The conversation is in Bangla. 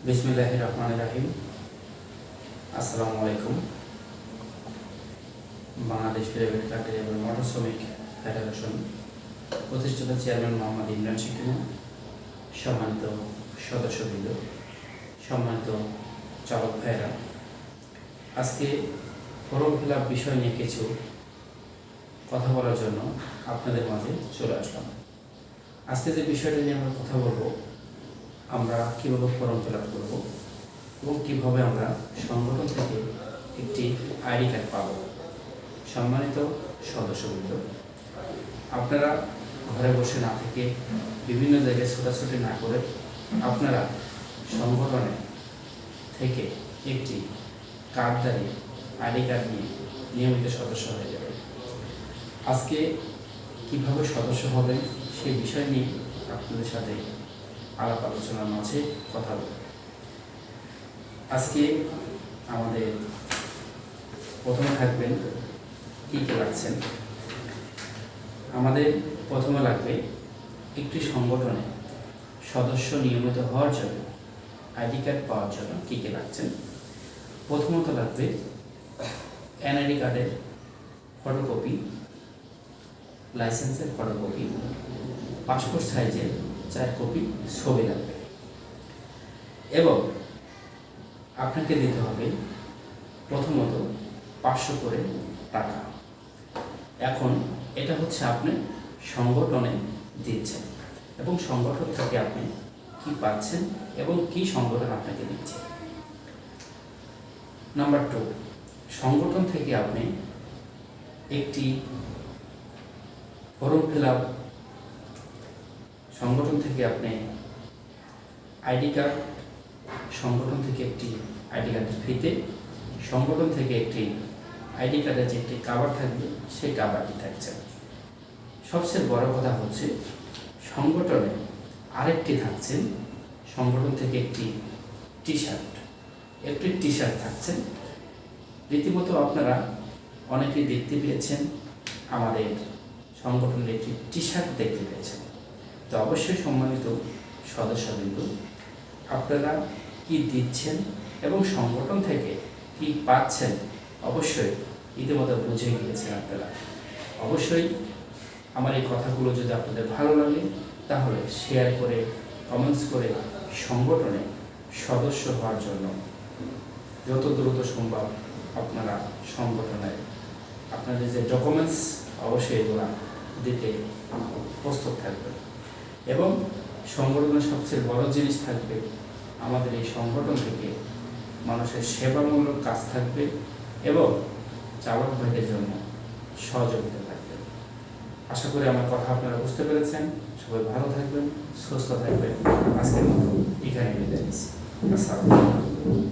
বিসমিল্লাহির রহমানির রহিম। আসসালামু আলাইকুম। বাংলাদেশ প্রাইভেট কারখানা এবং মোটর শ্রমিক ফেডারেশন প্রতিষ্ঠাতা চেয়ারম্যান মোহাম্মদ ইমরান শিকদার, সম্মানিত সদস্যবৃন্দ, সম্মানিত চালক ভাইয়েরা, আজকে ফর্ম ফিল আপ বিষয় নিয়ে কিছু কথা বলার জন্য আপনাদের মাঝে চলে আসলাম। আজকে যে বিষয়টা নিয়ে আমরা কথা বলবো, আমরা কীভাবে ফর্ম ফিল আপ করবো এবং কীভাবে আমরা সংগঠন থেকে একটি আইডি কার্ড পাব। সম্মানিত সদস্যবৃন্দ, আপনারা ঘরে বসে না থেকে বিভিন্ন জায়গায় ছোটাছুটি না করে আপনারা সংগঠনে থেকে একটি কার্ডধারী আইডি কার্ড নিয়ে নিয়মিত সদস্য হয়ে যাবেন। আজকে কিভাবে সদস্য হবেন সেই বিষয় নিয়ে আপনাদের সাথে আলাপ আলোচনার মাঝে কথা বলব। আজকে আমাদের প্রথমে থাকবেন কী কী লাগছেন। আমাদের প্রথমে লাগবে একটি সংগঠনে সদস্য নিয়মিত হওয়ার জন্য আইডি কার্ড পাওয়ার জন্য কী কী লাগছেন। প্রথমত লাগবে এনআইডি কার্ডের ফটোকপি, লাইসেন্সের ফটোকপি, পাসপোর্ট সাইজের 4 কপি ছবি লাগবে এবং আপনাকে দিতে হবে প্রথমত 500 করে টাকা। এখন এটা হচ্ছে আপনি সংগঠনে দিচ্ছেন এবং সংগঠন থেকে আপনি কি পাচ্ছেন এবং কি সংগঠন আপনাকে দিচ্ছে। নাম্বার 2, সংগঠন থেকে আপনি একটি ফর্ম ফিল আপ, সংগঠন থেকে আপনি আইডি কার্ড, সংগঠন থেকে একটি আইডি কার্ডের ফিতে, সংগঠন থেকে একটি আইডি কার্ডের যে একটি কাভার থাকবে সেই কাভারটি থাকছে। সবচেয়ে বড় কথা হচ্ছে সংগঠনে আরেকটি থাকছে, সংগঠন থেকে একটি টি শার্ট থাকছে। রীতিমতো আপনারা অনেকেই দেখতে পেয়েছেন, আমাদের সংগঠনের একটি টি শার্ট দেখতে পেয়েছেন। তো অবশ্যই সম্মানিত সদস্যবৃন্দ, আপনারা কি দিচ্ছেন এবং সংগঠন থেকে কি পাচ্ছেন অবশ্যই ইতিমধ্যে বুঝে গিয়েছেন আপনারা। অবশ্যই আমার এই কথাগুলো যদি আপনাদের ভালো লাগে তাহলে শেয়ার করে, কমেন্টস করে সংগঠনে সদস্য হওয়ার জন্য যত দ্রুত সম্ভব আপনারা সংগঠনে আপনাদের যে ডকুমেন্টস অবশ্যই এগুলো দিতে প্রস্তুত থাকবেন। এবং সংগঠনের সবচেয়ে বড় জিনিস থাকবে, আমাদের এই সংগঠন থেকে মানুষের সেবামূলক কাজ থাকবে এবং চালক ভাইদের জন্য সহযোগিতা থাকবে। আশা করি আমার কথা আপনারা বুঝতে পেরেছেন। সবাই ভালো থাকবেন, সুস্থ থাকবেন। আজকের মতো এখানে বিদায় নিচ্ছি। আসসালামু আলাইকুম।